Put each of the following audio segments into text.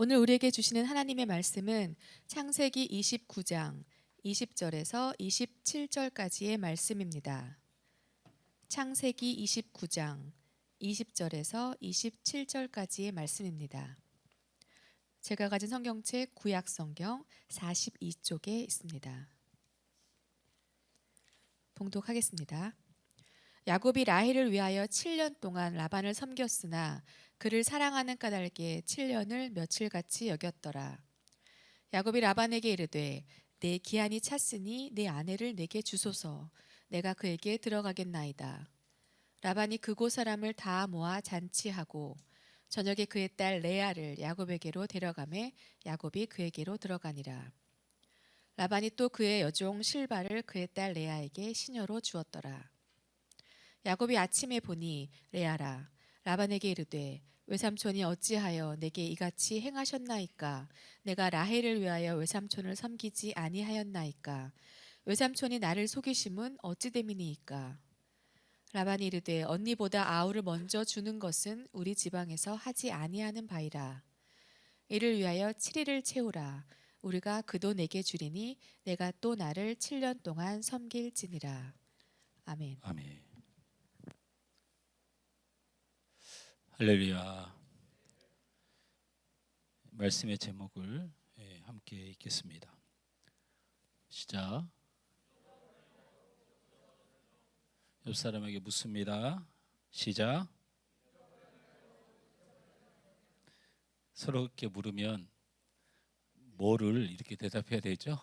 오늘 우리에게 주시는 하나님의 말씀은 창세기 29장 20절에서 27절까지의 말씀입니다. 창세기 29장 20절에서 27절까지의 말씀입니다. 제가 가진 성경책 구약 성경 42쪽에 있습니다. 봉독하겠습니다. 야곱이 라헬을 위하여 7년 동안 라반을 섬겼으나 그를 사랑하는 까닭에 7년을 며칠같이 여겼더라. 야곱이 라반에게 이르되 내 기한이 찼으니 내 아내를 내게 주소서. 내가 그에게 들어가겠나이다. 라반이 그곳 사람을 다 모아 잔치하고 저녁에 그의 딸 레아를 야곱에게로 데려가매 야곱이 그에게로 들어가니라. 라반이 또 그의 여종 실바를 그의 딸 레아에게 시녀로 주었더라. 야곱이 아침에 보니 레아라 라반에게 이르되 외삼촌이 어찌하여 내게 이같이 행하셨나이까? 내가 라헬을 위하여 외삼촌을 섬기지 아니하였나이까? 외삼촌이 나를 속이심은 어찌 됨이니이까? 라반이 이르되 언니보다 아우를 먼저 주는 것은 우리 지방에서 하지 아니하는 바이라. 이를 위하여 7일을 채우라. 우리가 그도 내게 주리니 내가 또 나를 7년 동안 섬길지니라. 아멘. 아멘. 할렐루야. 말씀의 제목을 함께 읽겠습니다. 시작. 옆 사람에게 묻습니다. 시작. 서로께 물으면 뭐를 이렇게 대답해야 되죠?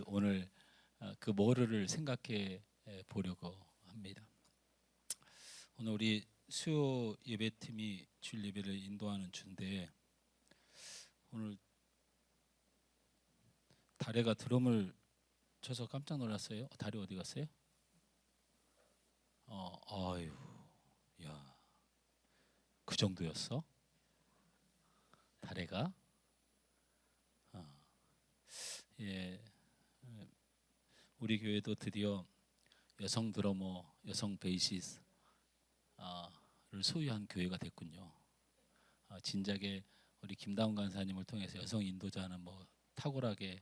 오늘 그 뭐를 생각해 보려고 합니다. 오늘 우리 수요 예배팀이 주일 예배를 인도하는 주인데 오늘 다래가 드럼을 쳐서 깜짝 놀랐어요. 다래 어디 갔어요? 아유, 야, 그 정도였어? 다래가? 예, 우리 교회도 드디어 여성 드러머, 여성 베이시스트를 소유한 교회가 됐군요. 진작에 우리 김다운 간사님을 통해서 여성 인도자는 뭐 탁월하게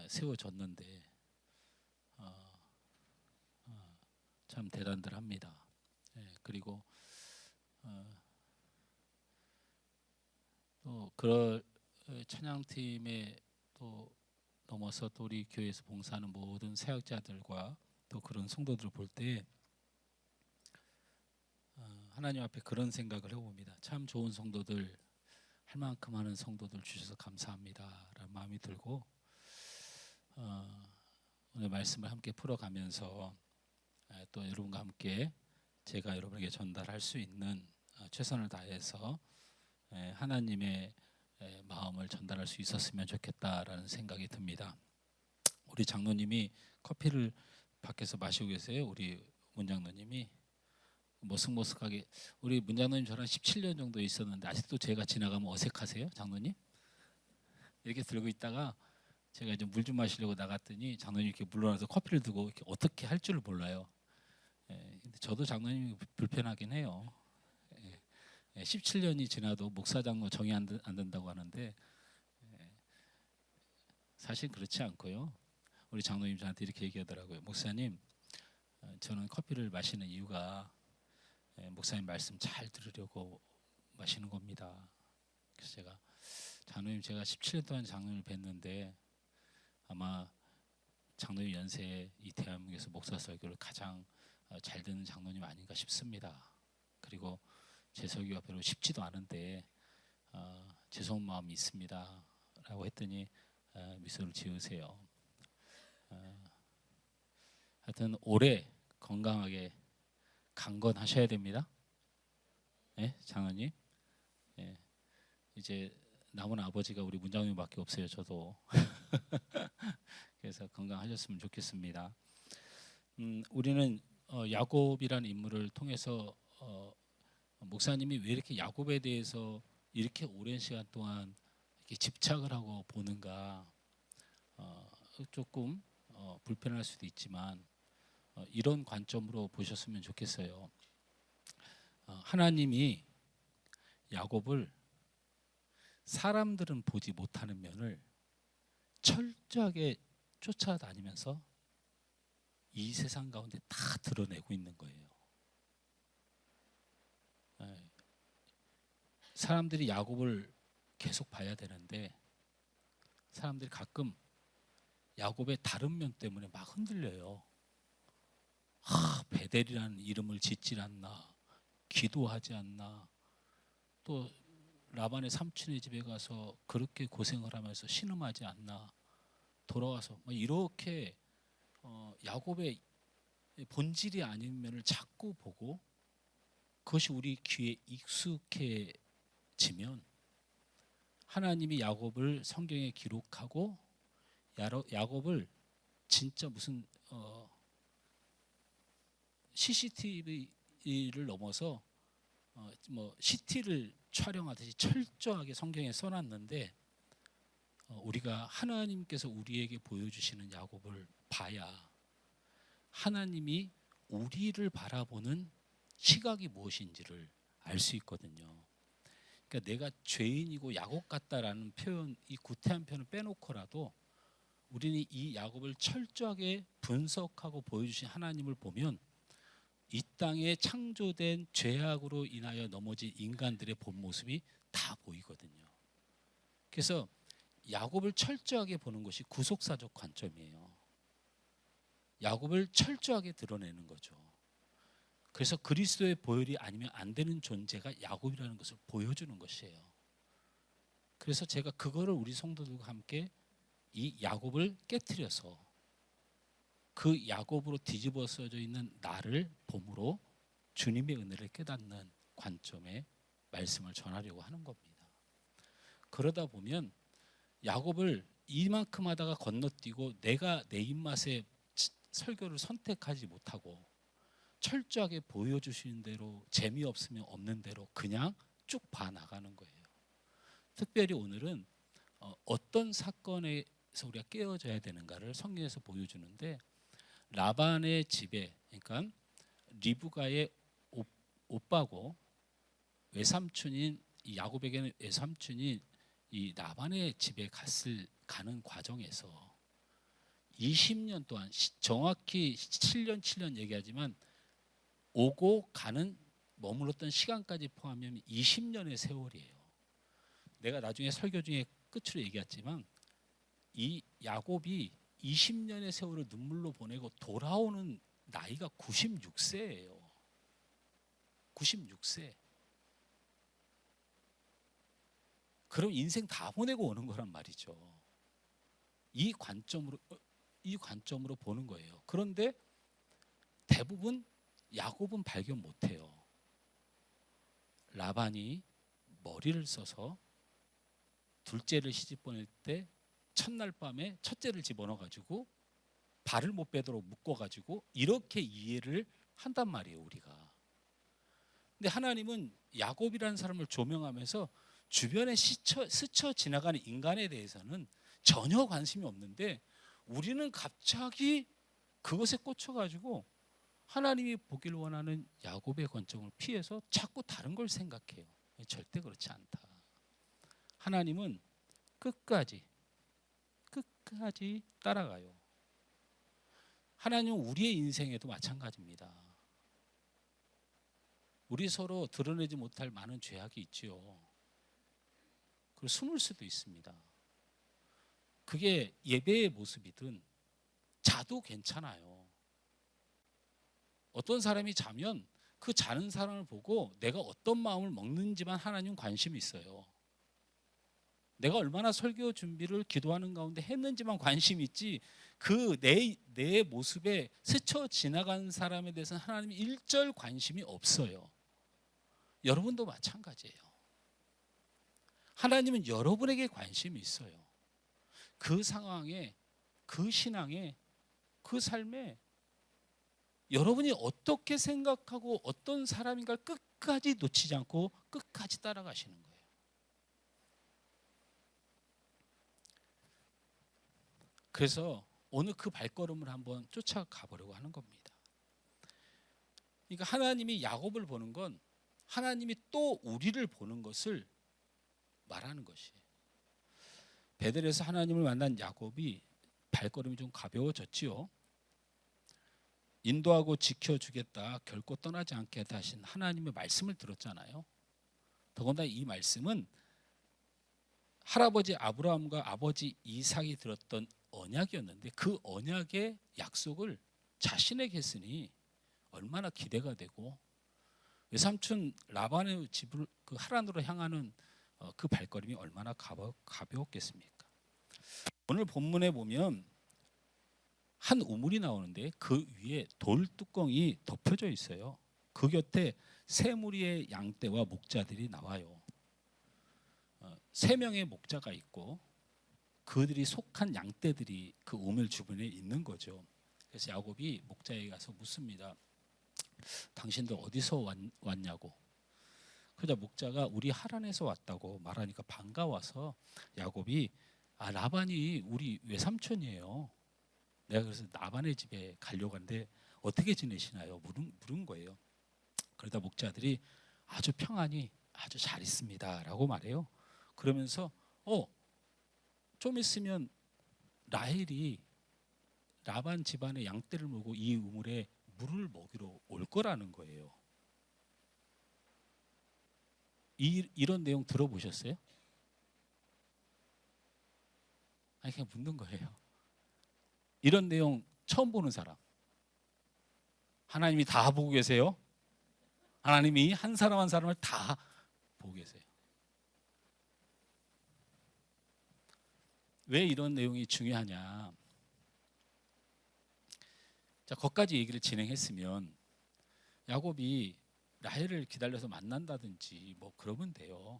세워졌는데 참 대단들합니다. 그리고 또 그럴 찬양팀에 또 넘어서 또 우리 교회에서 봉사하는 모든 사역자들과 또 그런 성도들을 볼 때 하나님 앞에 그런 생각을 해봅니다. 참 좋은 성도들, 할 만큼 하는 성도들 주셔서 감사합니다라는 마음이 들고 오늘 말씀을 함께 풀어가면서 또 여러분과 함께 제가 여러분에게 전달할 수 있는 최선을 다해서 하나님의 마음을 전달할 수 있었으면 좋겠다라는 생각이 듭니다. 우리 장로님이 커피를 밖에서 마시고 계세요. 우리 문장로님이 머쓱머쓱하게. 우리 문장로님 저랑 17년 정도 있었는데 아직도 제가 지나가면 어색하세요, 장로님? 이렇게 들고 있다가 제가 이제 물 좀 마시려고 나갔더니 장로님 이렇게 물러나서 커피를 두고 이렇게 어떻게 할 줄을 몰라요. 근데 저도 장로님이 불편하긴 해요. 17년이 지나도 목사 장로 정이 안 된다고 하는데 사실 그렇지 않고요. 우리 장로님 저한테 이렇게 얘기하더라고요. 목사님, 저는 커피를 마시는 이유가 목사님 말씀 잘 들으려고 마시는 겁니다. 그래서 제가 장로님, 제가 17년 동안 장로님을 뵀는데 아마 장로님 연세에 이 대한민국에서 목사 설교를 가장 잘 듣는 장로님 아닌가 싶습니다. 그리고 제 설교가 별로 쉽지도 않은데 죄송한 마음이 있습니다 라고 했더니 미소를 지으세요. 하여튼 오래 건강하게 강건하셔야 됩니다. 장로님. 이제 남은 아버지가 우리 문장님밖에 없어요. 저도. 그래서 건강하셨으면 좋겠습니다. 우리는 야곱이라는 인물을 통해서 목사님이 왜 이렇게 야곱에 대해서 이렇게 오랜 시간 동안 이렇게 집착을 하고 보는가, 조금 불편할 수도 있지만 이런 관점으로 보셨으면 좋겠어요. 하나님이 야곱을 사람들은 보지 못하는 면을 철저하게 쫓아다니면서 이 세상 가운데 다 드러내고 있는 거예요. 예. 사람들이 야곱을 계속 봐야 되는데 사람들이 가끔 야곱의 다른 면 때문에 막 흔들려요. 베델이라는 이름을 짓질 않나, 기도하지 않나, 또 라반의 삼촌의 집에 가서 그렇게 고생을 하면서 신음하지 않나, 돌아와서 이렇게 야곱의 본질이 아닌 면을 자꾸 보고 그것이 우리 귀에 익숙해지면 하나님이 야곱을 성경에 기록하고 야곱을 진짜 무슨 CCTV를 넘어서 CT를 촬영하듯이 철저하게 성경에 써놨는데 우리가 하나님께서 우리에게 보여주시는 야곱을 봐야 하나님이 우리를 바라보는 시각이 무엇인지를 알 수 있거든요. 그러니까 내가 죄인이고 야곱 같다라는 표현, 이 구태한 표현을 빼놓고라도 우리는 이 야곱을 철저하게 분석하고 보여주신 하나님을 보면 이 땅에 창조된 죄악으로 인하여 넘어진 인간들의 본 모습이 다 보이거든요. 그래서 야곱을 철저하게 보는 것이 구속사적 관점이에요. 야곱을 철저하게 드러내는 거죠. 그래서 그리스도의 보혈이 아니면 안 되는 존재가 야곱이라는 것을 보여주는 것이에요. 그래서 제가 그거를 우리 성도들과 함께 이 야곱을 깨트려서 그 야곱으로 뒤집어서져 있는 나를 봄으로 주님의 은혜를 깨닫는 관점의 말씀을 전하려고 하는 겁니다. 그러다 보면 야곱을 이만큼 하다가 건너뛰고 내가 내 입맛에 설교를 선택하지 못하고 철저하게 보여주시는 대로 재미없으면 없는 대로 그냥 쭉 봐나가는 거예요. 특별히 오늘은 어떤 사건에서 우리가 깨어져야 되는가를 성경에서 보여주는데 라반의 집에, 그러니까 리브가의 오빠고 외삼촌인 이 야곱에게는 외삼촌인 이 라반의 집에 가는 과정에서 20년 동안 정확히 7년 얘기하지만 오고 가는 머물렀던 시간까지 포함하면 20년의 세월이에요. 내가 나중에 설교 중에 끝으로 얘기했지만 이 야곱이 20년의 세월을 눈물로 보내고 돌아오는 나이가 96세예요. 96세. 그럼 인생 다 보내고 오는 거란 말이죠. 이 관점으로 보는 거예요. 그런데 대부분 야곱은 발견 못해요. 라반이 머리를 써서 둘째를 시집 보낼 때 첫날 밤에 첫째를 집어넣어가지고 발을 못 빼도록 묶어가지고 이렇게 이해를 한단 말이에요, 우리가. 근데 하나님은 야곱이라는 사람을 조명하면서 주변에 스쳐 지나가는 인간에 대해서는 전혀 관심이 없는데 우리는 갑자기 그것에 꽂혀가지고 하나님이 보기를 원하는 야곱의 관점을 피해서 자꾸 다른 걸 생각해요. 절대 그렇지 않다. 하나님은 끝까지 따라가요. 하나님은 우리의 인생에도 마찬가지입니다. 우리 서로 드러내지 못할 많은 죄악이 있지요. 그리고 숨을 수도 있습니다. 그게 예배의 모습이든 자도 괜찮아요. 어떤 사람이 자면 그 자는 사람을 보고 내가 어떤 마음을 먹는지만 하나님은 관심이 있어요. 내가 얼마나 설교 준비를 기도하는 가운데 했는지만 관심이 있지 그 내 모습에 스쳐 지나간 사람에 대해서는 하나님이 일절 관심이 없어요. 여러분도 마찬가지예요. 하나님은 여러분에게 관심이 있어요. 그 상황에, 그 신앙에, 그 삶에 여러분이 어떻게 생각하고 어떤 사람인가를 끝까지 놓치지 않고 끝까지 따라가시는 거예요. 그래서 오늘 그 발걸음을 한번 쫓아가 보려고 하는 겁니다. 그러니까 하나님이 야곱을 보는 건 하나님이 또 우리를 보는 것을 말하는 것이에요. 베델에서 하나님을 만난 야곱이 발걸음이 좀 가벼워졌지요. 인도하고 지켜주겠다, 결코 떠나지 않겠다 하신 하나님의 말씀을 들었잖아요. 더군다나 이 말씀은 할아버지 아브라함과 아버지 이삭이 들었던 언약이었는데 그 언약의 약속을 자신에게 했으니 얼마나 기대가 되고, 외삼촌 라반의 집을 그 하란으로 향하는 그 발걸음이 얼마나 가벼웠겠습니까? 오늘 본문에 보면 한 우물이 나오는데 그 위에 돌 뚜껑이 덮여져 있어요. 그 곁에 세 무리의 양떼와 목자들이 나와요. 세 명의 목자가 있고 그들이 속한 양떼들이 그 우물 주변에 있는 거죠. 그래서 야곱이 목자에게 가서 묻습니다. 당신들 어디서 왔냐고. 그러자 목자가 우리 하란에서 왔다고 말하니까 반가워서 야곱이 라반이 우리 외삼촌이에요. 내가 그래서 라반의 집에 가려고 하는데 어떻게 지내시나요? 물은 거예요. 그러다 목자들이 아주 평안히 아주 잘 있습니다 라고 말해요. 그러면서 좀 있으면 라헬이 라반 집안의 양떼를 몰고 이 우물에 물을 먹이러 올 거라는 거예요. 이런 내용 들어보셨어요? 아니 그냥 묻는 거예요. 이런 내용 처음 보는 사람. 하나님이 다 보고 계세요. 하나님이 한 사람 한 사람을 다 보고 계세요. 왜 이런 내용이 중요하냐? 자, 거기까지 얘기를 진행했으면 야곱이 라헬을 기다려서 만난다든지 뭐 그러면 돼요.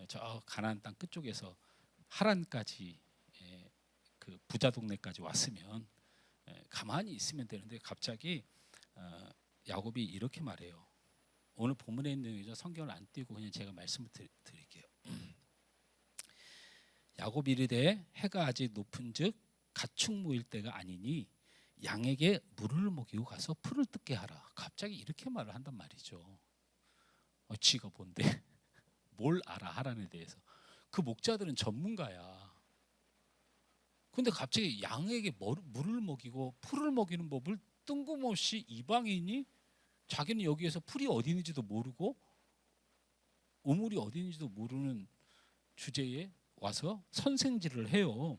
저 가나안 땅 끝쪽에서 하란까지 그 부자 동네까지 왔으면 가만히 있으면 되는데 갑자기 야곱이 이렇게 말해요. 오늘 본문에 있는 내용이죠. 성경을 안 띄고 그냥 제가 말씀을 드릴게요. 야곱이 이르되 해가 아직 높은즉 가축 모일 때가 아니니 양에게 물을 먹이고 가서 풀을 뜯게 하라. 갑자기 이렇게 말을 한단 말이죠. 지가 뭔데? 뭘 알아 하란에 대해서. 그 목자들은 전문가야. 근데 갑자기 양에게 물을 먹이고 풀을 먹이는 법을 뜬금없이 이방인이 자기는 여기에서 풀이 어디 있는지도 모르고 우물이 어디 있는지도 모르는 주제에 와서 선생질을 해요.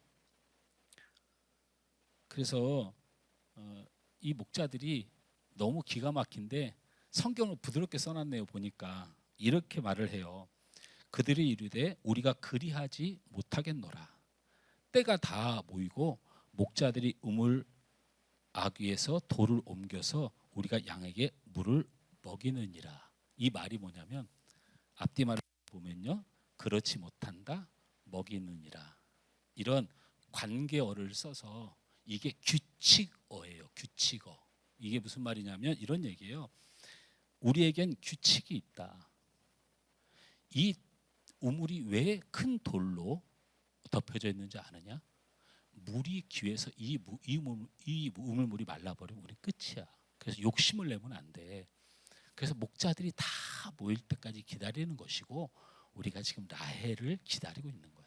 그래서 이 목자들이 너무 기가 막힌데 성경을 부드럽게 써놨네요. 보니까 이렇게 말을 해요. 그들이 이르되 우리가 그리하지 못하겠노라. 때가 다 모이고 목자들이 우물 아귀에서 돌을 옮겨서 우리가 양에게 물을 먹이느니라. 이 말이 뭐냐면 앞뒤 말을 보면요, 그렇지 못한다, 먹이느니라. 이런 관계어를 써서 이게 규칙어예요. 규칙어. 이게 무슨 말이냐면 이런 얘기예요. 우리에겐 규칙이 있다. 이 우물이 왜 큰 돌로 덮여져 있는지 아느냐? 물이 기회서 이 우물물이 말라버리면 우리 끝이야. 그래서 욕심을 내면 안 돼. 그래서 목자들이 다 모일 때까지 기다리는 것이고 우리가 지금 라헬을 기다리고 있는 거야.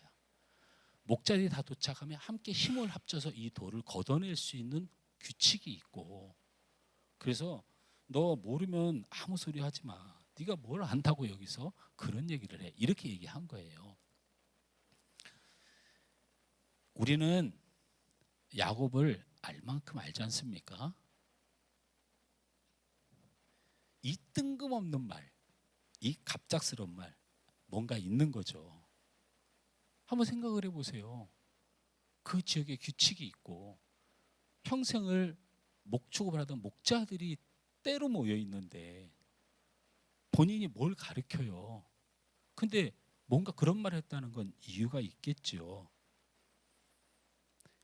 목자들이 다 도착하면 함께 힘을 합쳐서 이 돌을 걷어낼 수 있는 규칙이 있고, 그래서 너 모르면 아무 소리 하지 마. 네가 뭘 안다고 여기서 그런 얘기를 해. 이렇게 얘기한 거예요. 우리는 야곱을 알 만큼 알지 않습니까? 이 뜬금없는 말, 이 갑작스러운 말, 뭔가 있는 거죠. 한번 생각을 해보세요. 그 지역에 규칙이 있고 평생을 목축업을 하던 목자들이 때로 모여 있는데 본인이 뭘 가르쳐요. 근데 뭔가 그런 말을 했다는 건 이유가 있겠죠.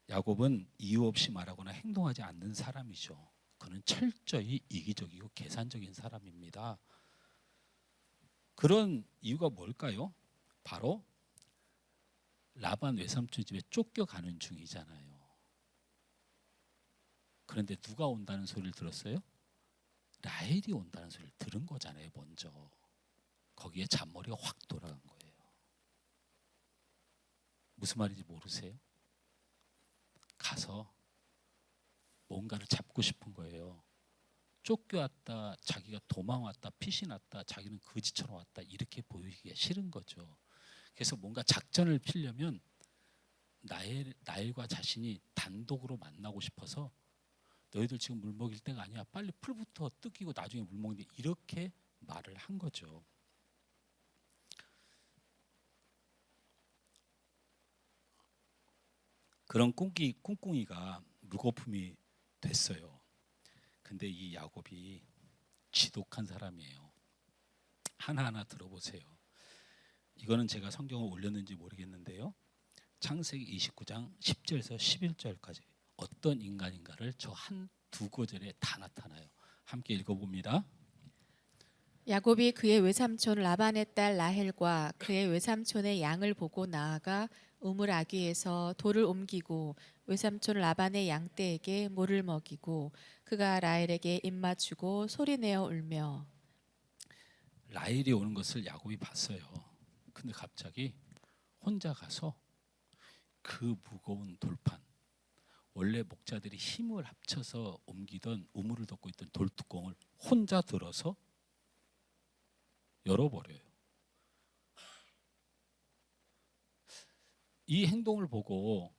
야곱은 이유 없이 말하거나 행동하지 않는 사람이죠. 그는 철저히 이기적이고 계산적인 사람입니다. 그런 이유가 뭘까요? 바로 라반 외삼촌 집에 쫓겨가는 중이잖아요. 그런데 누가 온다는 소리를 들었어요? 라헬이 온다는 소리를 들은 거잖아요. 먼저 거기에 잔머리가 확 돌아간 거예요. 무슨 말인지 모르세요? 가서 뭔가를 잡고 싶은 거예요. 쫓겨왔다, 자기가 도망왔다, 피신 났다, 자기는 거지처럼 왔다, 이렇게 보이기가 싫은 거죠. 그래서 뭔가 작전을 피려면 나엘과 자신이 단독으로 만나고 싶어서 너희들 지금 물 먹일 때가 아니야. 빨리 풀부터 뜯기고 나중에 물 먹는 게, 이렇게 말을 한 거죠. 그런 꿍꿍이가 물거품이 됐어요. 근데 이 야곱이 지독한 사람이에요. 하나하나 들어보세요. 이거는 제가 성경을 올렸는지 모르겠는데요. 창세기 29장 10절에서 11절까지 어떤 인간인가를 저 두 구절에 다 나타나요. 함께 읽어봅니다. 야곱이 그의 외삼촌 라반의 딸 라헬과 그의 외삼촌의 양을 보고 나아가 우물 아귀에서 돌을 옮기고 외삼촌 라반의 양떼에게 물을 먹이고 그가 라헬에게 입맞추고 소리내어 울며. 라헬이 오는 것을 야곱이 봤어요. 근데 갑자기 혼자 가서 그 무거운 돌판, 원래 목자들이 힘을 합쳐서 옮기던 우물을 덮고 있던 돌뚜껑을 혼자 들어서 열어버려요. 이 행동을 보고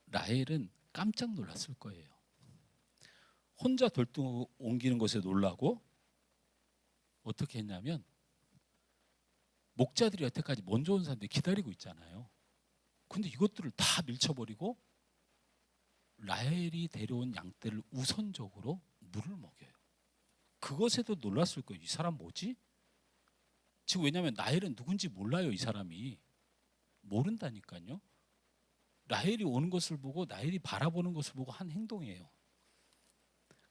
라헬은 깜짝 놀랐을 거예요. 혼자 돌뚜껑 옮기는 것에 놀라고 어떻게 했냐면, 목자들이 여태까지 먼저 온 사람들이 기다리고 있잖아요. 근데 이것들을 다 밀쳐버리고 라헬이 데려온 양떼를 우선적으로 물을 먹여요. 그것에도 놀랐을 거예요. 이 사람 뭐지? 지금 왜냐하면 라헬은 누군지 몰라요. 이 사람이 모른다니까요. 라헬이 오는 것을 보고, 라헬이 바라보는 것을 보고 한 행동이에요.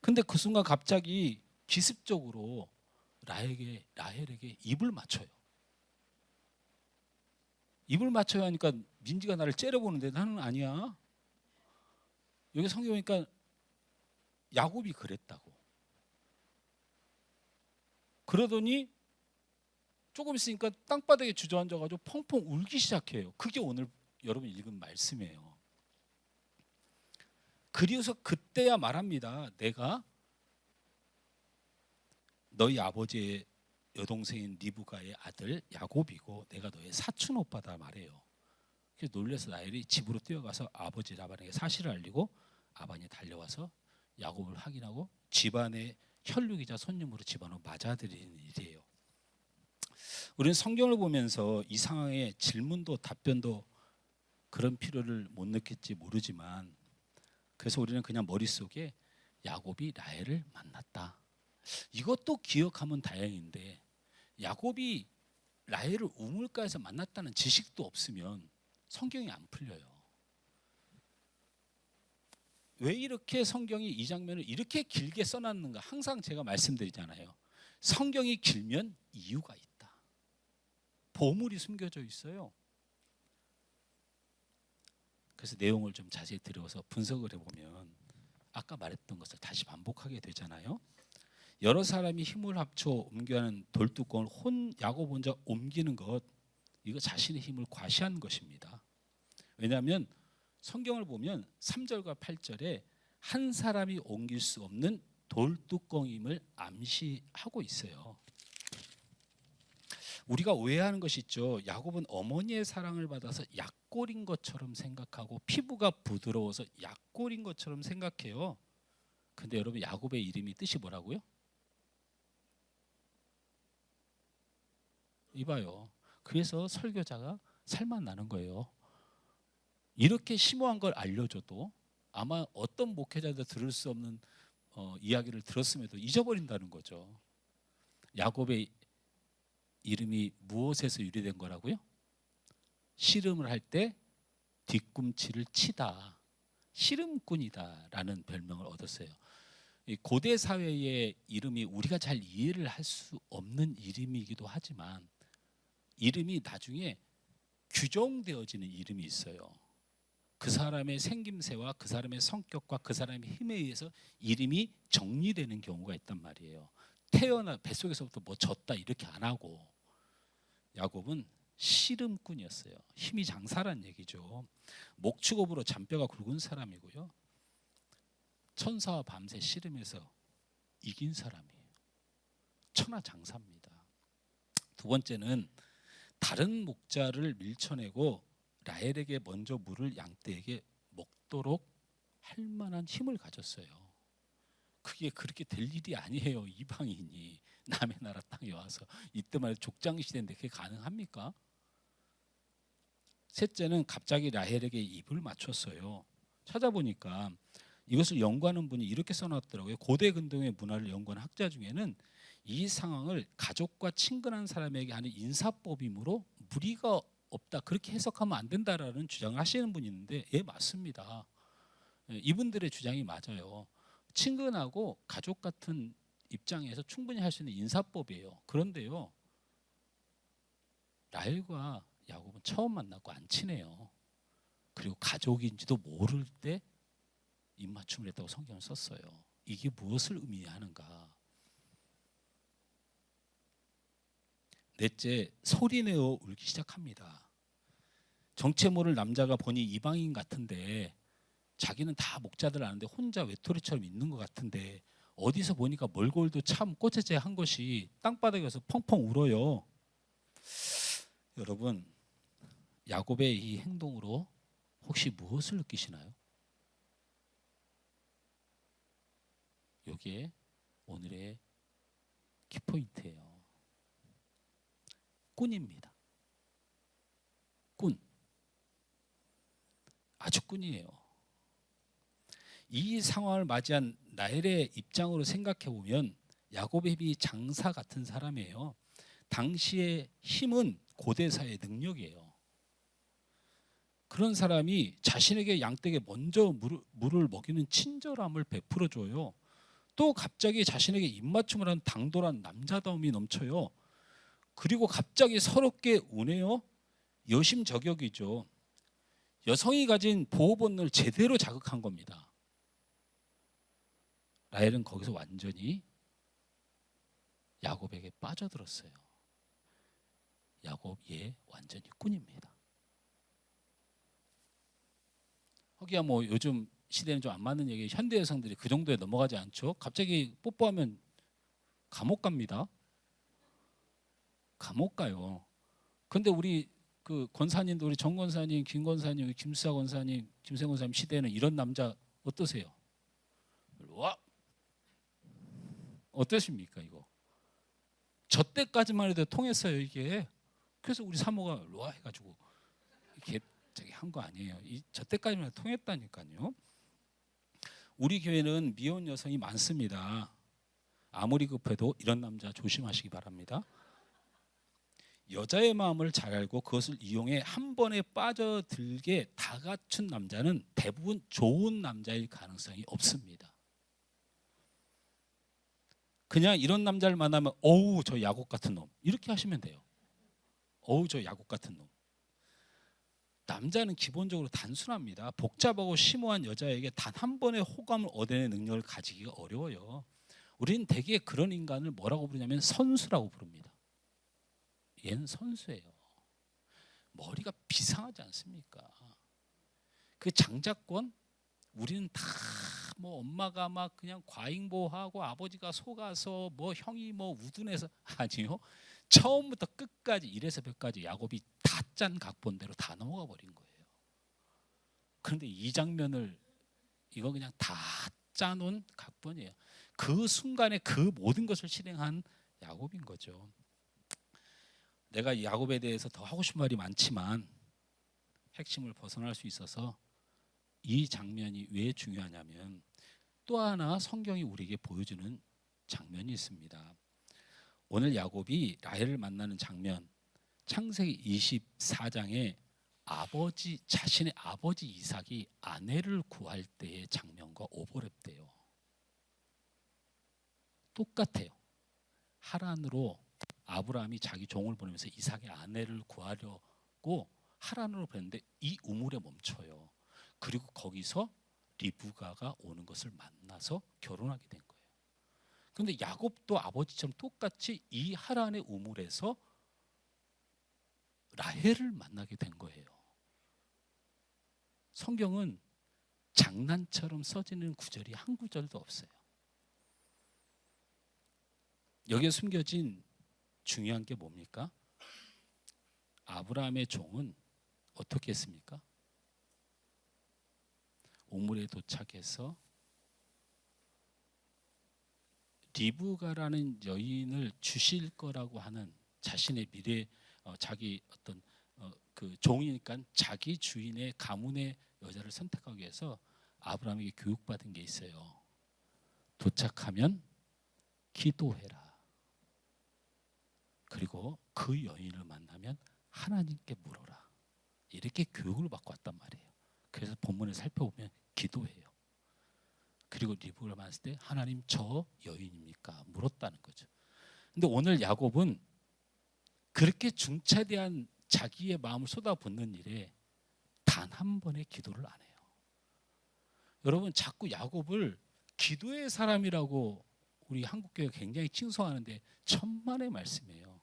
근데 그 순간 갑자기 기습적으로 라헬에게 입을 맞춰요. 입을 맞춰야 하니까 민지가 나를 째려보는데 나는 아니야. 여기 성경 보니까 야곱이 그랬다고. 그러더니 조금 있으니까 땅바닥에 주저앉아가지고 펑펑 울기 시작해요. 그게 오늘 여러분 읽은 말씀이에요. 그리고서 그때야 말합니다. 내가 너희 아버지의 여동생인 리브가의 아들 야곱이고 내가 너의 사촌 오빠다 말해요. 그래서 놀라서 라헬이 집으로 뛰어가서 아버지 라반에게 사실을 알리고 아반이 달려와서 야곱을 확인하고 집안의 혈육이자 손님으로 집안으로 맞아들이는 일이에요. 우리는 성경을 보면서 이 상황에 질문도 답변도 그런 필요를 못 느낄지 모르지만, 그래서 우리는 그냥 머릿속에 야곱이 라헬을 만났다, 이것도 기억하면 다행인데, 야곱이 라헬을 우물가에서 만났다는 지식도 없으면 성경이 안 풀려요. 왜 이렇게 성경이 이 장면을 이렇게 길게 써놨는가? 항상 제가 말씀드리잖아요. 성경이 길면 이유가 있다. 보물이 숨겨져 있어요. 그래서 내용을 좀 자세히 들어서 분석을 해보면 아까 말했던 것을 다시 반복하게 되잖아요. 여러 사람이 힘을 합쳐 옮겨가는 돌뚜껑을 야곱 혼자 옮기는 것, 이거 자신의 힘을 과시한 것입니다. 왜냐하면 성경을 보면 3절과 8절에 한 사람이 옮길 수 없는 돌뚜껑임을 암시하고 있어요. 우리가 오해하는 것이 있죠. 야곱은 어머니의 사랑을 받아서 약골인 것처럼 생각하고 피부가 부드러워서 약골인 것처럼 생각해요. 근데 여러분, 야곱의 이름이 뜻이 뭐라고요? 이봐요. 그래서 설교자가 살만 나는 거예요. 이렇게 심오한 걸 알려줘도 아마 어떤 목회자도 들을 수 없는 이야기를 들었음에도 잊어버린다는 거죠. 야곱의 이름이 무엇에서 유래된 거라고요? 씨름을 할 때 뒤꿈치를 치다, 씨름꾼이다라는 별명을 얻었어요. 고대 사회의 이름이 우리가 잘 이해를 할 수 없는 이름이기도 하지만 이름이 나중에 규정되어지는 이름이 있어요. 그 사람의 생김새와 그 사람의 성격과 그 사람의 힘에 의해서 이름이 정리되는 경우가 있단 말이에요. 태어나 뱃속에서부터 뭐 졌다 이렇게 안 하고, 야곱은 씨름꾼이었어요. 힘이 장사란 얘기죠. 목축업으로 잔뼈가 굵은 사람이고요. 천사와 밤새 씨름해서 이긴 사람이에요. 천하장사입니다. 두 번째는 다른 목자를 밀쳐내고 라헬에게 먼저 물을 양떼에게 먹도록 할 만한 힘을 가졌어요. 그게 그렇게 될 일이 아니에요. 이방인이 남의 나라 땅에 와서 이때만 해도 족장 시대인데 그게 가능합니까? 셋째는 갑자기 라헬에게 입을 맞췄어요. 찾아보니까 이것을 연구하는 분이 이렇게 써놨더라고요. 고대 근동의 문화를 연구하는 학자 중에는 이 상황을 가족과 친근한 사람에게 하는 인사법이므로 무리가 없다, 그렇게 해석하면 안 된다라는 주장을 하시는 분이 있는데, 예, 맞습니다. 이분들의 주장이 맞아요. 친근하고 가족 같은 입장에서 충분히 할 수 있는 인사법이에요. 그런데요, 라헬과 야곱은 처음 만났고 안 친해요. 그리고 가족인지도 모를 때 입맞춤을 했다고 성경을 썼어요. 이게 무엇을 의미하는가? 넷째, 소리내어 울기 시작합니다. 정체 모를 남자가 보니 이방인 같은데, 자기는 다 목자들 아는데 혼자 외톨이처럼 있는 것 같은데, 어디서 보니까 멀골도 참 꼬재재한 것이 땅바닥에서 펑펑 울어요. 여러분, 야곱의 이 행동으로 혹시 무엇을 느끼시나요? 여기에 오늘의 키포인트예요. 꾼입니다. 꾼. 아주 꾼이에요. 이 상황을 맞이한 라헬의 입장으로 생각해 보면 야곱의 장사 같은 사람이에요. 당시의 힘은 고대사의 능력이에요. 그런 사람이 자신에게 양떼에게 먼저 물을 먹이는 친절함을 베풀어 줘요. 또 갑자기 자신에게 입맞춤을 하는 당돌한 남자다움이 넘쳐요. 그리고 갑자기 서럽게 우네요. 여심저격이죠. 여성이 가진 보호 본능을 제대로 자극한 겁니다. 라헬은 거기서 완전히 야곱에게 빠져들었어요. 야곱, 예, 완전히 꾼입니다. 허기야 뭐 요즘 시대는 좀 안 맞는 얘기, 현대 여성들이 그 정도에 넘어가지 않죠. 갑자기 뽀뽀하면 감옥 갑니다. 감옥 가요. 근데 우리 그 권사님도, 우리 정 권사님, 김 권사님, 김수사 권사님, 김생 권사님 시대에는 이런 남자 어떠세요? 와, 어떠십니까 이거? 저 때까지만 해도 통했어요 이게. 그래서 우리 사모가 로아 해가지고 이렇게 저기 한 거 아니에요. 저 때까지만 해도 통했다니까요. 우리 교회는 미혼 여성이 많습니다. 아무리 급해도 이런 남자 조심하시기 바랍니다. 여자의 마음을 잘 알고 그것을 이용해 한 번에 빠져들게 다 갖춘 남자는 대부분 좋은 남자일 가능성이 없습니다. 그냥 이런 남자를 만나면 어우 저 야곱 같은 놈, 이렇게 하시면 돼요. 어우 저 야곱 같은 놈. 남자는 기본적으로 단순합니다. 복잡하고 심오한 여자에게 단 한 번의 호감을 얻어내는 능력을 가지기가 어려워요. 우리는 대개 그런 인간을 뭐라고 부르냐면 선수라고 부릅니다. 얘는 선수예요. 머리가 비상하지 않습니까? 그 장자권, 우리는 다 뭐 엄마가 막 그냥 과잉보호하고 아버지가 속아서 뭐 형이 뭐 우둔해서, 아니요. 처음부터 끝까지 1에서 100까지 야곱이 다 짠 각본대로 다 넘어가 버린 거예요. 그런데 이 장면을 이거 그냥 다 짜놓은 각본이에요. 그 순간에 그 모든 것을 실행한 야곱인 거죠. 내가 야곱에 대해서 더 하고 싶은 말이 많지만 핵심을 벗어날 수 있어서 이 장면이 왜 중요하냐면, 또 하나 성경이 우리에게 보여주는 장면이 있습니다. 오늘 야곱이 라헬을 만나는 장면, 창세기 24장에 자신의 아버지 이삭이 아내를 구할 때의 장면과 오버랩돼요. 똑같아요. 하란으로 아브라함이 자기 종을 보내면서 이삭의 아내를 구하려고 하란으로 보냈는데 이 우물에 멈춰요. 그리고 거기서 리브가가 오는 것을 만나서 결혼하게 된 거예요. 그런데 야곱도 아버지처럼 똑같이 이 하란의 우물에서 라헬을 만나게 된 거예요. 성경은 장난처럼 써지는 구절이 한 구절도 없어요. 여기에 숨겨진 중요한 게 뭡니까? 아브라함의 종은 어떻게 했습니까? 우물에 도착해서 리브가라는 여인을 주실 거라고 하는 자신의 미래, 자기 어떤 그 종이니까 자기 주인의 가문의 여자를 선택하기 위해서 아브라함에게 교육받은 게 있어요. 도착하면 기도해라. 그리고 그 여인을 만나면 하나님께 물어라. 이렇게 교육을 받고 왔단 말이에요. 그래서 본문을 살펴보면 기도해요. 그리고 리브가를 만났을 때 하나님 저 여인입니까? 물었다는 거죠. 근데 오늘 야곱은 그렇게 중차대한 자기의 마음을 쏟아붓는 일에 단 한 번의 기도를 안 해요. 여러분 자꾸 야곱을 기도의 사람이라고 우리 한국교회가 굉장히 칭송하는데 천만의 말씀이에요.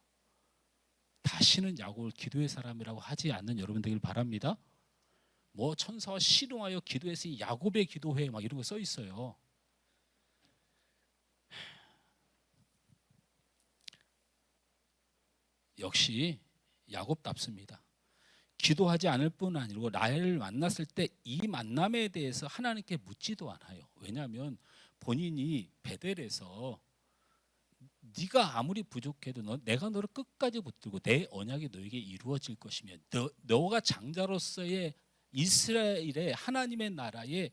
다시는 야곱을 기도의 사람이라고 하지 않는 여러분 되길 바랍니다. 뭐 천사와 씨름하여 기도했으니 야곱의 기도회 막 이런 거 써 있어요. 역시 야곱답습니다. 기도하지 않을 뿐 아니고 라헬을 만났을 때 이 만남에 대해서 하나님께 묻지도 않아요. 왜냐하면 본인이 베델에서 네가 아무리 부족해도 내가 너를 끝까지 붙들고 내 언약이 너에게 이루어질 것이며 너가 장자로서의 이스라엘의 하나님의 나라의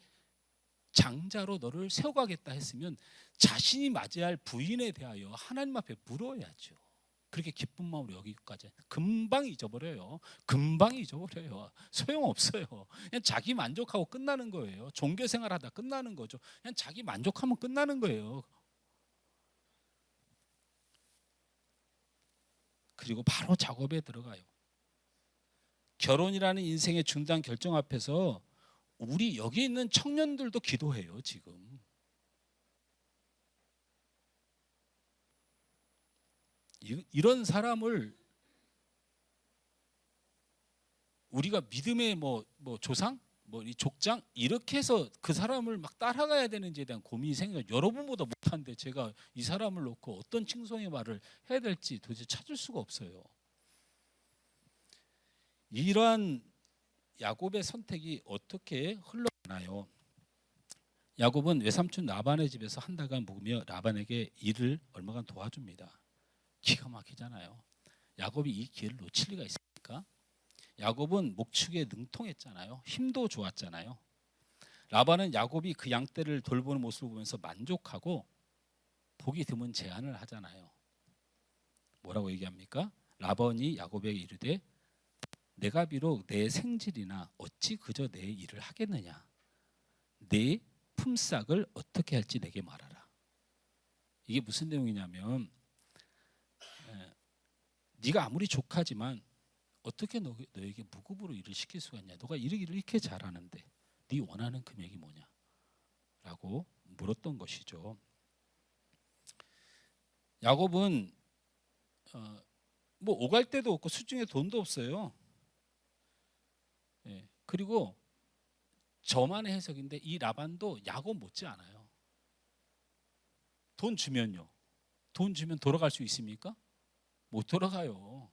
장자로 너를 세워가겠다 했으면 자신이 맞이할 부인에 대하여 하나님 앞에 물어야죠. 그렇게 기쁜 마음으로 여기까지 금방 잊어버려요. 금방 잊어버려요. 소용없어요. 그냥 자기 만족하고 끝나는 거예요. 종교생활하다 끝나는 거죠. 그냥 자기 만족하면 끝나는 거예요. 그리고 바로 작업에 들어가요. 결혼이라는 인생의 중단 결정 앞에서 우리 여기 있는 청년들도 기도해요. 지금 이런 사람을 우리가 믿음의 뭐 조상, 뭐 이 족장 이렇게 해서 그 사람을 막 따라가야 되는지에 대한 고민이 생겨요. 여러분보다 못한데 제가 이 사람을 놓고 어떤 칭송의 말을 해야 될지 도대체 찾을 수가 없어요. 이러한 야곱의 선택이 어떻게 흘러가나요? 야곱은 외삼촌 라반의 집에서 한 달간 묵으며 라반에게 일을 얼마간 도와줍니다. 기가 막히잖아요. 야곱이 이 기회를 놓칠 리가 있습니까? 야곱은 목축에 능통했잖아요. 힘도 좋았잖아요. 라반은 야곱이 그 양떼를 돌보는 모습을 보면서 만족하고 보기 드문 제안을 하잖아요. 뭐라고 얘기합니까? 라반이 야곱에게 이르되 내가 비록 내 생질이나 어찌 그저 내 일을 하겠느냐. 내 품삯을 어떻게 할지 내게 말하라. 이게 무슨 내용이냐면 네가 아무리 족하지만 어떻게 너에게 무급으로 일을 시킬 수가 있냐. 너가 일을 이렇게 잘하는데 네 원하는 금액이 뭐냐 라고 물었던 것이죠. 야곱은 뭐 오갈 데도 없고 수중에 돈도 없어요. 그리고 저만의 해석인데 이 라반도 야곱 못지 않아요. 돈 주면요. 돈 주면 돌아갈 수 있습니까? 못 돌아가요.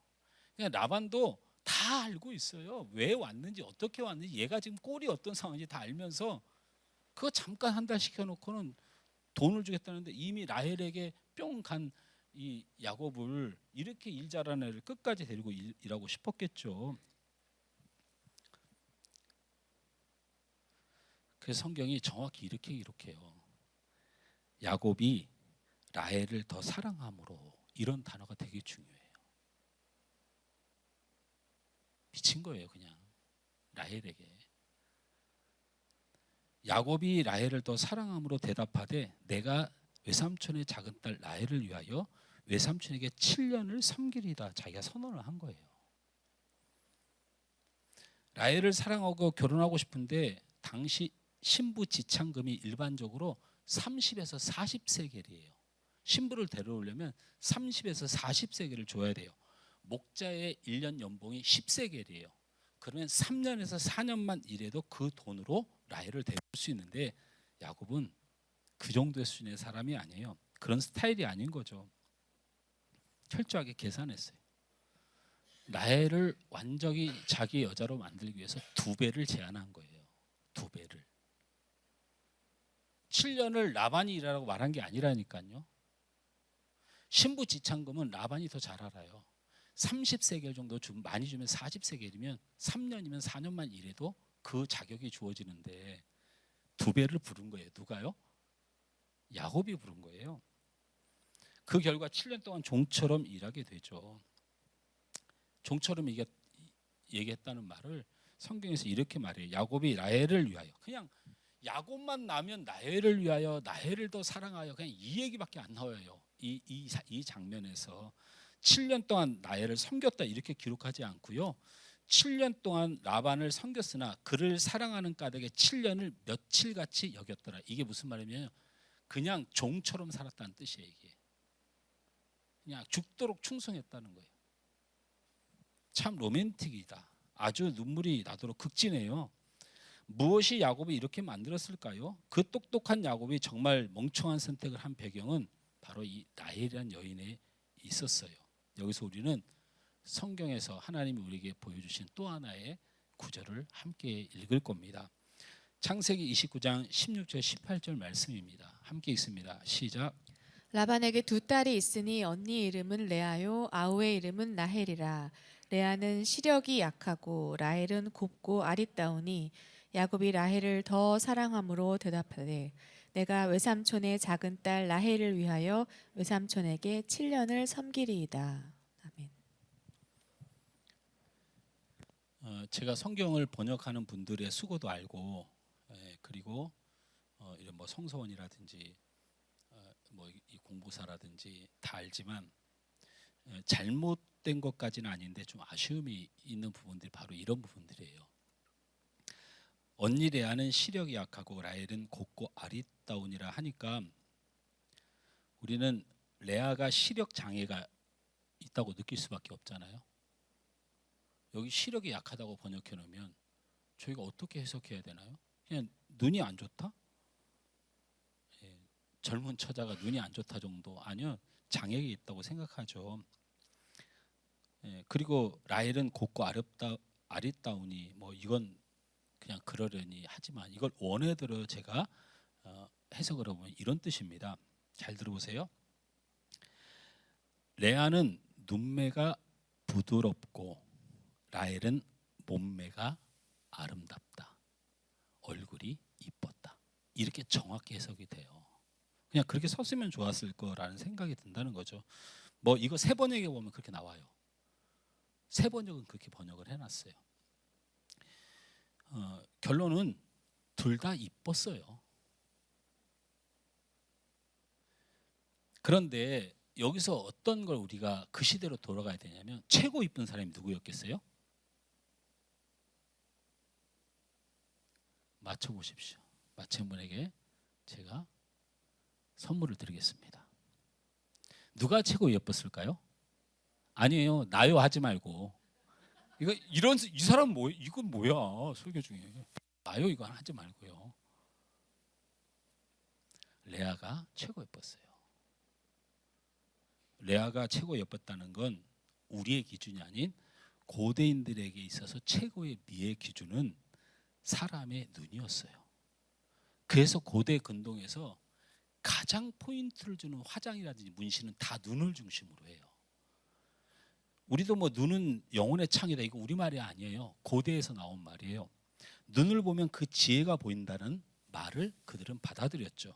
그냥 라반도 다 알고 있어요. 왜 왔는지 어떻게 왔는지 얘가 지금 꼴이 어떤 상황인지 다 알면서 그거 잠깐 한 달 시켜놓고는 돈을 주겠다는데 이미 라헬에게 뿅 간 이 야곱을 이렇게 일 잘하는 애를 끝까지 데리고 일하고 싶었겠죠. 그래서 성경이 정확히 이렇게 기록해요. 야곱이 라헬을 더 사랑함으로 이런 단어가 되게 중요해요. 미친 거예요, 그냥 라헬에게. 야곱이 라헬을 더 사랑함으로 대답하되 내가 외삼촌의 작은 딸 라헬을 위하여 외삼촌에게 7년을 섬기리다 자기가 선언을 한 거예요. 라헬을 사랑하고 결혼하고 싶은데 당시 신부 지참금이 일반적으로 30에서 40세겔이에요. 신부를 데려오려면 30에서 40세겔을 줘야 돼요. 목자의 1년 연봉이 10세겔이에요. 그러면 3년에서 4년만 일해도 그 돈으로 라헬을 데려올 수 있는데 야곱은 그 정도의 수준의 사람이 아니에요. 그런 스타일이 아닌 거죠. 철저하게 계산했어요. 라헬을 완전히 자기 여자로 만들기 위해서 2배를 제한한 거예요. 2배를. 7년을 라반이 일하라고 말한 게 아니라니까요. 신부 지참금은 라반이 더 잘 알아요. 30세겔 정도 주면, 많이 주면 40세겔이면 3년이면 4년만 일해도 그 자격이 주어지는데 2배를 부른 거예요. 누가요? 야곱이 부른 거예요. 그 결과 7년 동안 종처럼 일하게 되죠. 종처럼 얘기했다는 말을 성경에서 이렇게 말해요. 야곱이 라헬을 위하여. 그냥 야곱만 나면 라헬을 위하여, 라헬을 더 사랑하여, 그냥 이 얘기밖에 안 나와요. 이 장면에서 7년 동안 라헬을 섬겼다 이렇게 기록하지 않고요. 7년 동안 라반을 섬겼으나 그를 사랑하는 까닭에 7년을 며칠같이 여겼더라. 이게 무슨 말이냐면 그냥 종처럼 살았다는 뜻이에요. 이게 그냥 죽도록 충성했다는 거예요. 참 로맨틱이다. 아주 눈물이 나도록 극진해요. 무엇이 야곱이 이렇게 만들었을까요? 그 똑똑한 야곱이 정말 멍청한 선택을 한 배경은 바로 이 라헬이라는 여인에 있었어요. 여기서 우리는 성경에서 하나님이 우리에게 보여주신 또 하나의 구절을 함께 읽을 겁니다. 창세기 29장 16절 18절 말씀입니다. 함께 읽습니다. 시작. 라반에게 2딸이 있으니 언니 이름은 레아요 아우의 이름은 라헬이라. 레아는 시력이 약하고 라헬은 곱고 아리따우니 야곱이 라헬을 더 사랑함으로 대답하되 내가 외삼촌의 작은 딸 라헬을 위하여 외삼촌에게 7년을 섬기리이다. 아멘. 제가 성경을 번역하는 분들의 수고도 알고, 그리고 이런 뭐 성서원이라든지 뭐 이 공부사라든지 다 알지만 잘못된 것까지는 아닌데 좀 아쉬움이 있는 부분들이 바로 이런 부분들이에요. 언니 레아는 시력이 약하고 라헬은 곱고 아리따우니라 하니까 우리는 레아가 시력 장애가 있다고 느낄 수밖에 없잖아요. 여기 시력이 약하다고 번역해 놓으면 저희가 어떻게 해석해야 되나요? 그냥 눈이 안 좋다? 젊은 처자가 눈이 안 좋다 정도 아니요, 장애가 있다고 생각하죠. 그리고 라헬은 곱고 아리따우니 뭐 이건 그냥 그러려니 하지만 이걸 원어대로 제가 해석을 해보면 이런 뜻입니다. 잘 들어보세요. 레아는 눈매가 부드럽고 라헬은 몸매가 아름답다. 얼굴이 이뻤다. 이렇게 정확히 해석이 돼요. 그냥 그렇게 썼으면 좋았을 거라는 생각이 든다는 거죠. 뭐 이거 세 번역에 보면 그렇게 나와요. 세 번역은 그렇게 번역을 해놨어요. 결론은 둘 다 이뻤어요. 그런데 여기서 어떤 걸 우리가 그 시대로 돌아가야 되냐면 최고 이쁜 사람이 누구였겠어요? 맞춰보십시오. 맞힌 분에게 제가 선물을 드리겠습니다. 누가 최고 예뻤을까요? 아니에요. 나요 하지 말고. 이거 이 사람 뭐 이건 뭐야 설교 중에 나요 이거 하지 말고요. 레아가 최고 예뻤어요. 레아가 최고 예뻤다는 건 우리의 기준이 아닌 고대인들에게 있어서 최고의 미의 기준은 사람의 눈이었어요. 그래서 고대 근동에서 가장 포인트를 주는 화장이라든지 문신은 다 눈을 중심으로 해요. 우리도 뭐 눈은 영혼의 창이다 이거 우리말이 아니에요. 고대에서 나온 말이에요. 눈을 보면 그 지혜가 보인다는 말을 그들은 받아들였죠.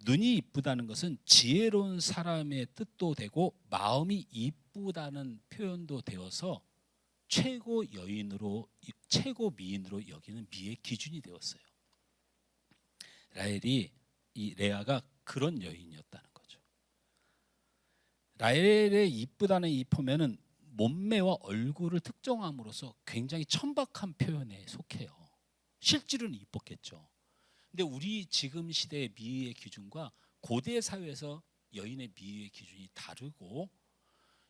눈이 이쁘다는 것은 지혜로운 사람의 뜻도 되고 마음이 이쁘다는 표현도 되어서 최고 여인으로 최고 미인으로 여기는 미의 기준이 되었어요. 라헬이 이 레아가 그런 여인이었다는 거죠. 라헬의 이쁘다는 이 표현은 몸매와 얼굴을 특정함으로써 굉장히 천박한 표현에 속해요. 실제로는 이뻤겠죠. 근데 우리 지금 시대의 미의 기준과 고대 사회에서 여인의 미의 기준이 다르고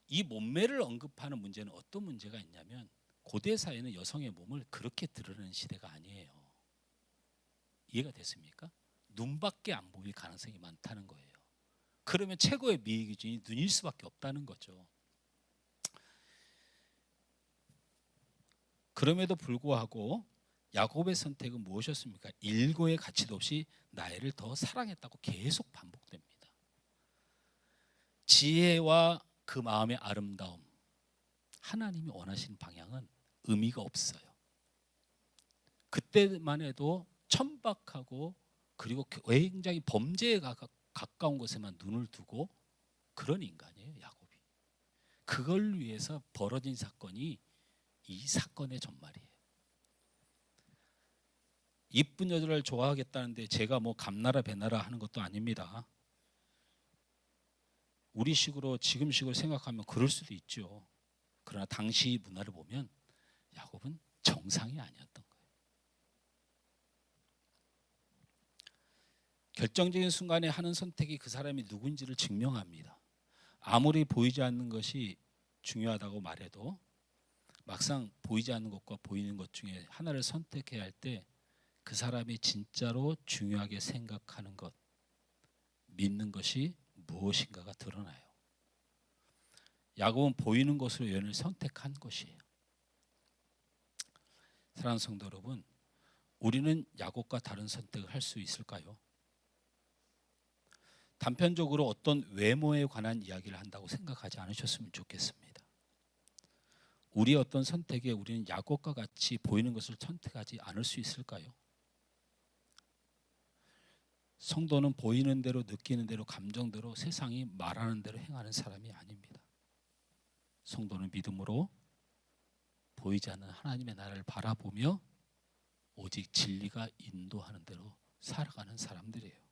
이 몸매를 언급하는 문제는 어떤 문제가 있냐면 고대 사회는 여성의 몸을 그렇게 드러내는 시대가 아니에요. 이해가 됐습니까? 눈밖에 안 보일 가능성이 많다는 거예요. 그러면 최고의 미의 기준이 눈일 수밖에 없다는 거죠. 그럼에도 불구하고 야곱의 선택은 무엇이었습니까? 일고의 가치도 없이 나를 더 사랑했다고 계속 반복됩니다. 지혜와 그 마음의 아름다움, 하나님이 원하시는 방향은 의미가 없어요. 그때만 해도 천박하고 그리고 굉장히 범죄에 가까운 것에만 눈을 두고 그런 인간이에요, 야곱이. 그걸 위해서 벌어진 사건이 이 사건의 전말이에요. 이쁜 여자를 좋아하겠다는데 제가 뭐 감나라 배나라 하는 것도 아닙니다. 우리식으로 지금식으로 생각하면 그럴 수도 있죠. 그러나 당시 문화를 보면 야곱은 정상이 아니었던 거예요. 결정적인 순간에 하는 선택이 그 사람이 누군지를 증명합니다. 아무리 보이지 않는 것이 중요하다고 말해도 막상 보이지 않는 것과 보이는 것 중에 하나를 선택해야 할 때 그 사람이 진짜로 중요하게 생각하는 것, 믿는 것이 무엇인가가 드러나요. 야곱은 보이는 것으로 연을 선택한 것이에요. 사랑하는 성도 여러분, 우리는 야곱과 다른 선택을 할 수 있을까요? 단편적으로 어떤 외모에 관한 이야기를 한다고 생각하지 않으셨으면 좋겠습니다. 우리의 어떤 선택에 우리는 야곱과 같이 보이는 것을 선택하지 않을 수 있을까요? 성도는 보이는 대로, 느끼는 대로, 감정대로, 세상이 말하는 대로 행하는 사람이 아닙니다. 성도는 믿음으로 보이지 않는 하나님의 나라를 바라보며 오직 진리가 인도하는 대로 살아가는 사람들이에요.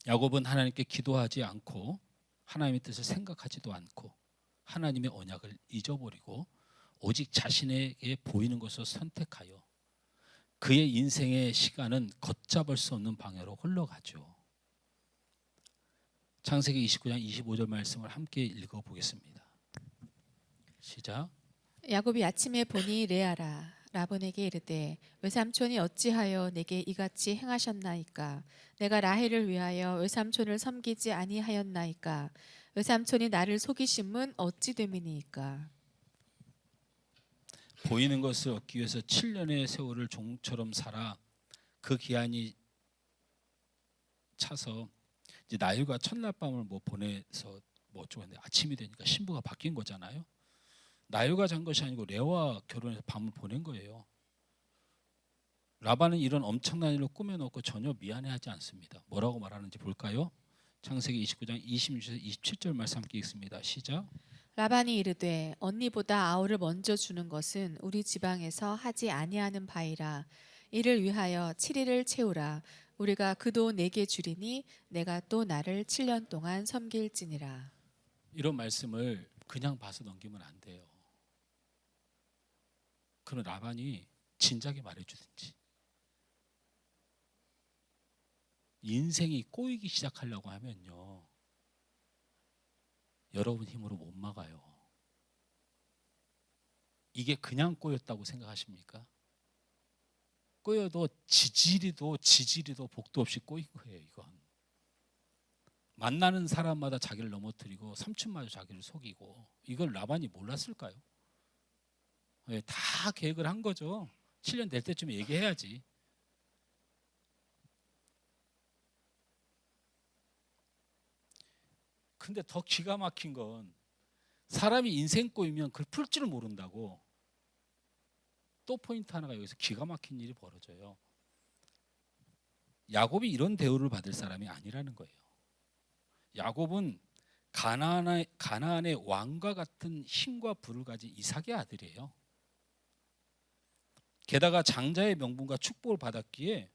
야곱은 하나님께 기도하지 않고 하나님의 뜻을 생각하지도 않고 하나님의 언약을 잊어버리고 오직 자신에게 보이는 것을 선택하여 그의 인생의 시간은 걷잡을 수 없는 방향으로 흘러가죠. 창세기 29장 25절 말씀을 함께 읽어보겠습니다. 시작. 야곱이 아침에 보니 레아라 라반에게 이르되 외삼촌이 어찌하여 내게 이같이 행하셨나이까? 내가 라헬을 위하여 외삼촌을 섬기지 아니하였나이까? 외삼촌이 나를 속이심은 어찌 됨이니까? 보이는 것을 얻기 위해서 7년의 세월을 종처럼 살아 그 기한이 차서 이제 나일과 첫날 밤을 뭐 보내서 뭐 어쩌는데 아침이 되니까 신부가 바뀐 거잖아요. 나일과 잔 것이 아니고 레아와 결혼해서 밤을 보낸 거예요. 라반은 이런 엄청난 일을 꾸며놓고 전혀 미안해하지 않습니다. 뭐라고 말하는지 볼까요? 창세기 29장 26절에서 27절 말씀 함께 읽습니다. 시작. 라반이 이르되 언니보다 아우를 먼저 주는 것은 우리 지방에서 하지 아니하는 바이라. 이를 위하여 7일을 채우라. 우리가 그 돈 내게 주리니 내가 또 나를 7년 동안 섬길지니라. 이런 말씀을 그냥 봐서 넘기면 안 돼요. 그럼 라반이 진작에 말해주든지. 인생이 꼬이기 시작하려고 하면요, 여러분 힘으로 못 막아요. 이게 그냥 꼬였다고 생각하십니까? 꼬여도 지지리도 복도 없이 꼬인 거예요. 이건 만나는 사람마다 자기를 넘어뜨리고 삼촌마저 자기를 속이고, 이걸 라반이 몰랐을까요? 네, 다 계획을 한 거죠. 7년 될 때쯤에 얘기해야지. 근데 더 기가 막힌 건 사람이 인생 꼬이면 그걸 풀 줄을 모른다고. 또 포인트 하나가 여기서 기가 막힌 일이 벌어져요. 야곱이 이런 대우를 받을 사람이 아니라는 거예요. 야곱은 가나안의 왕과 같은 힘과 부를 가진 이삭의 아들이에요. 게다가 장자의 명분과 축복을 받았기에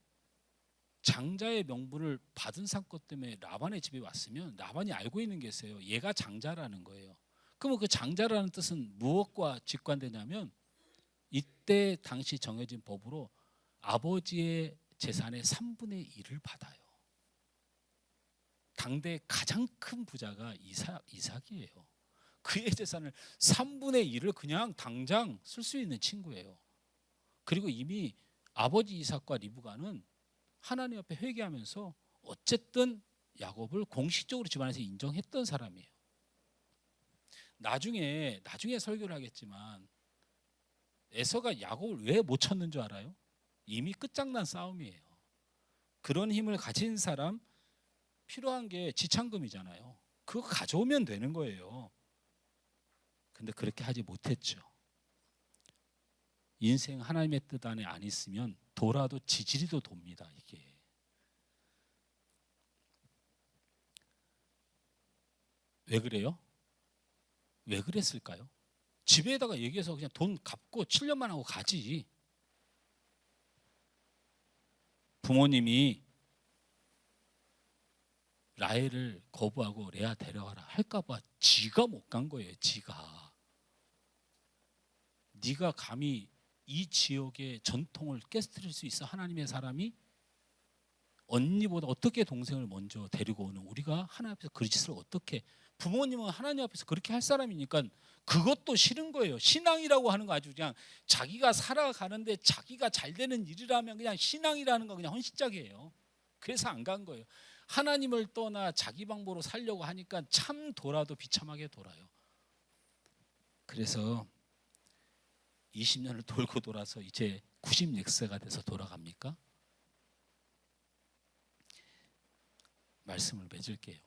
장자의 명분을 받은 사건 때문에 라반의 집에 왔으면 라반이 알고 있는 게 있어요. 얘가 장자라는 거예요. 그러면 그 장자라는 뜻은 무엇과 직관되냐면 이때 당시 정해진 법으로 아버지의 재산의 3분의 1을 받아요. 당대 가장 큰 부자가 이삭이에요. 그의 재산을 3분의 1을 그냥 당장 쓸 수 있는 친구예요. 그리고 이미 아버지 이삭과 리브가는 하나님 앞에 회개하면서 어쨌든 야곱을 공식적으로 집안에서 인정했던 사람이에요. 나중에 설교를 하겠지만 에서가 야곱을 왜 못 쳤는 줄 알아요? 이미 끝장난 싸움이에요. 그런 힘을 가진 사람 필요한 게 지참금이잖아요. 그거 가져오면 되는 거예요. 근데 그렇게 하지 못했죠. 인생 하나님의 뜻 안에 안 있으면 돌아도 지지리도 돕니다. 이게 왜 그래요? 왜 그랬을까요? 집에다가 얘기해서 그냥 돈 갚고 7년만 하고 가지. 부모님이 라헬을 거부하고 레아 데려가라 할까봐 지가 못 간 거예요. 지가. 네가 감히 이 지역의 전통을 깨뜨릴 수 있어? 하나님의 사람이 언니보다 어떻게 동생을 먼저 데리고 오는, 우리가 하나님 앞에서 그 짓을 어떻게, 부모님은 하나님 앞에서 그렇게 할 사람이니까 그것도 싫은 거예요. 신앙이라고 하는 거 아주 그냥 자기가 살아가는데 자기가 잘 되는 일이라면 그냥 신앙이라는 거 그냥 헌신짝이에요. 그래서 안 간 거예요. 하나님을 떠나 자기 방법으로 살려고 하니까 참 돌아도 비참하게 돌아요. 그래서 20년을 돌고 돌아서 이제 96세가 돼서 돌아갑니까? 말씀을 맺을게요.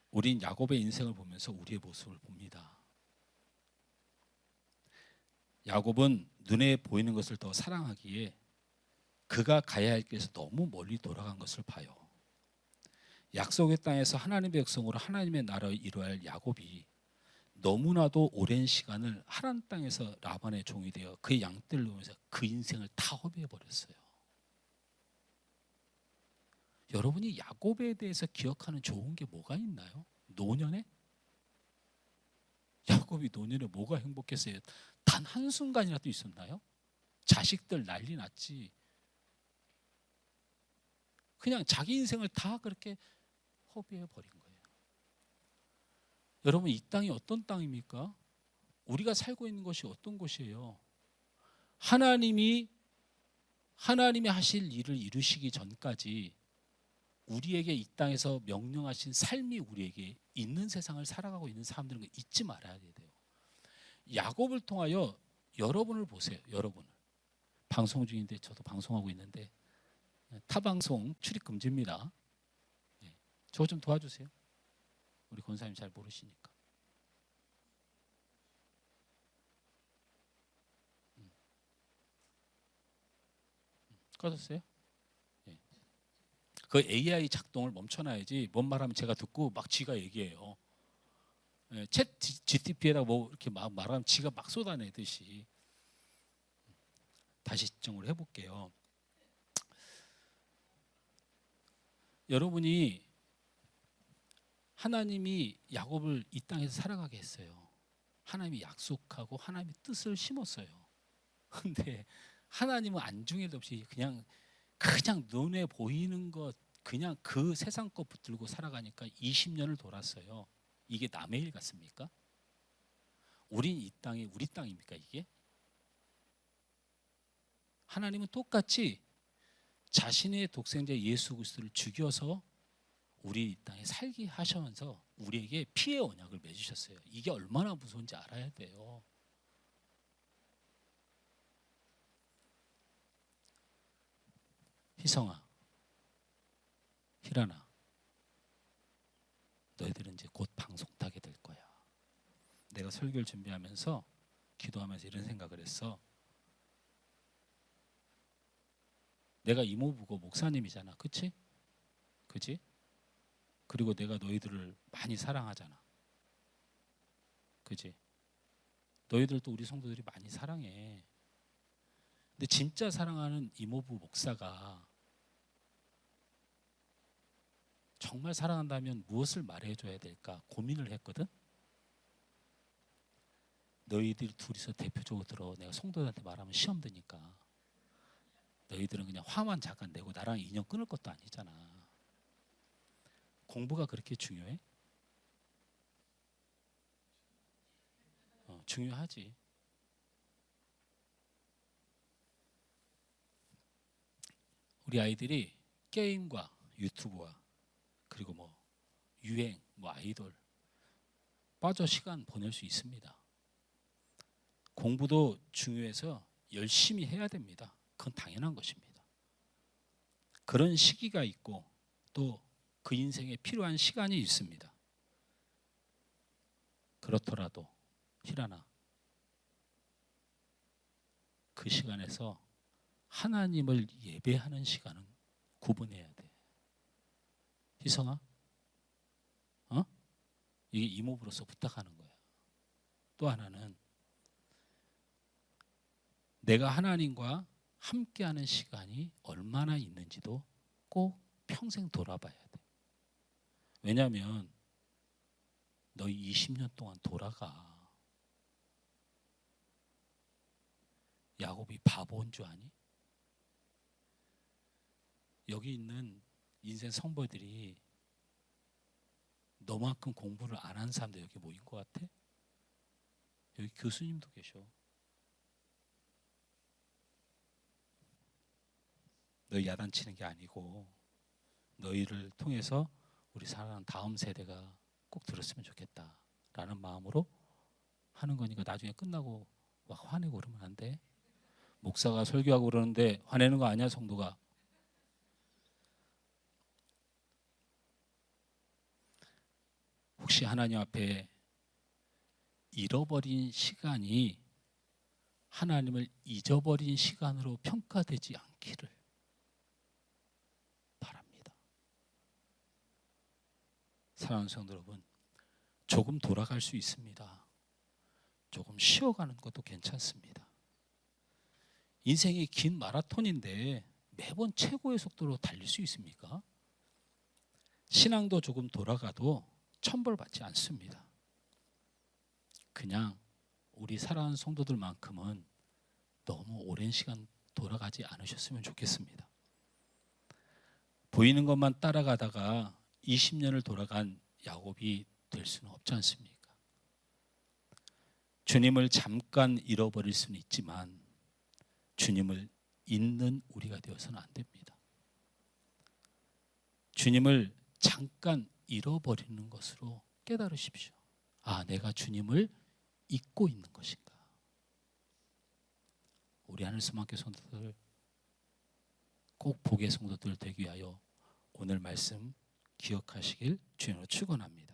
우린 야곱의 인생을 보면서 우리의 모습을 봅니다. 야곱은 눈에 보이는 것을 더 사랑하기에 그가 가야 할 길에서 너무 멀리 돌아간 것을 봐요. 약속의 땅에서 하나님의 백성으로 하나님의 나라를 이루어야 할 야곱이 너무나도 오랜 시간을 하란 땅에서 라반의 종이 되어 그의 양떼를 놓으면서 그 인생을 다 허비해버렸어요. 여러분이 야곱에 대해서 기억하는 좋은 게 뭐가 있나요? 노년에? 야곱이 노년에 뭐가 행복했어요? 단 한순간이라도 있었나요? 자식들 난리 났지. 그냥 자기 인생을 다 그렇게 허비해버린 거예요. 여러분, 이 땅이 어떤 땅입니까? 우리가 살고 있는 것이 어떤 곳이에요? 하나님이 하실 일을 이루시기 전까지 우리에게 이 땅에서 명령하신 삶이 우리에게 있는 세상을 살아가고 있는 사람들은 거 잊지 말아야 돼요. 야곱을 통하여 여러분을 보세요. 여러분을. 방송 중인데 저도 방송하고 있는데 타방송 출입 금지입니다. 저거 좀 도와주세요. 우리 권사님 잘 모르시니까. 꺼졌어요? 그 AI 작동을 멈춰놔야지. 뭔 말하면 제가 듣고 막 지가 얘기해요. 챗 GTP에다가 뭐 이렇게 막 말하면 지가 막 쏟아내듯이. 다시 집중을 해볼게요. 여러분이 하나님이 야곱을 이 땅에서 살아가게 했어요. 하나님이 약속하고 하나님의 뜻을 심었어요. 근데 하나님은 안중에 없이 그냥 눈에 보이는 것, 그냥 그 세상 것 붙들고 살아가니까 20년을 돌았어요. 이게 남의 일 같습니까? 우린 이 땅이 우리 땅입니까 이게? 하나님은 똑같이 자신의 독생자 예수 그리스도를 죽여서 우리 이 땅에 살게 하시면서 우리에게 피의 언약을 맺으셨어요. 이게 얼마나 무서운지 알아야 돼요. 희성아, 희란아, 너희들은 이제 곧 방송 타게 될 거야. 내가 설교를 준비하면서 기도하면서 이런 생각을 했어. 내가 이모부고 목사님이잖아. 그치? 그치? 그리고 내가 너희들을 많이 사랑하잖아. 그치? 너희들도 우리 성도들이 많이 사랑해. 근데 진짜 사랑하는 이모부 목사가 정말 사랑한다면 무엇을 말해줘야 될까 고민을 했거든. 너희들 둘이서 대표적으로 들어. 내가 성도들한테 말하면 시험 드니까. 너희들은 그냥 화만 잠깐 내고 나랑 인연 끊을 것도 아니잖아. 공부가 그렇게 중요해? 중요하지. 우리 아이들이 게임과 유튜브와 그리고 뭐 유행, 뭐 아이돌 빠져 시간 보낼 수 있습니다. 공부도 중요해서 열심히 해야 됩니다. 그건 당연한 것입니다. 그런 시기가 있고 또 그 인생에 필요한 시간이 있습니다. 그렇더라도 희란아, 그 시간에서 하나님을 예배하는 시간은 구분해야 돼. 희성아, 이게 이모부로서 부탁하는 거야. 또 하나는 내가 하나님과 함께하는 시간이 얼마나 있는지도 꼭 평생 돌아봐야 돼. 왜냐하면 너희 20년 동안 돌아가. 야곱이 바보인 줄 아니? 여기 있는 인생 성보들이 너만큼 공부를 안 한 사람들 여기 모인 것 같아? 여기 교수님도 계셔. 너희 야단치는 게 아니고 너희를 통해서 우리 사랑하는 다음 세대가 꼭 들었으면 좋겠다라는 마음으로 하는 거니까 나중에 끝나고 막 화내고 그러면 안 돼. 목사가 설교하고 그러는데 화내는 거 아니야, 성도가. 혹시 하나님 앞에 잃어버린 시간이 하나님을 잊어버린 시간으로 평가되지 않기를 바랍니다. 사랑하는 성도 여러분, 조금 돌아갈 수 있습니다. 조금 쉬어가는 것도 괜찮습니다. 인생이 긴 마라톤인데 매번 최고의 속도로 달릴 수 있습니까? 신앙도 조금 돌아가도 천벌받지 않습니다. 그냥 우리 사랑하는 성도들만큼은 너무 오랜 시간 돌아가지 않으셨으면 좋겠습니다. 보이는 것만 따라가다가 20년을 돌아간 야곱이 될 수는 없지 않습니까? 주님을 잠깐 잃어버릴 수는 있지만 주님을 잊는 우리가 되어서는 안 됩니다. 주님을 잠깐 잃어버리는 것으로 깨달으십시오. 아, 내가 주님을 잊고 있는 것인가? 우리 하늘수망교 성도들, 꼭 복의 성도들 되기 위하여 오늘 말씀 기억하시길 주님으로 축원합니다.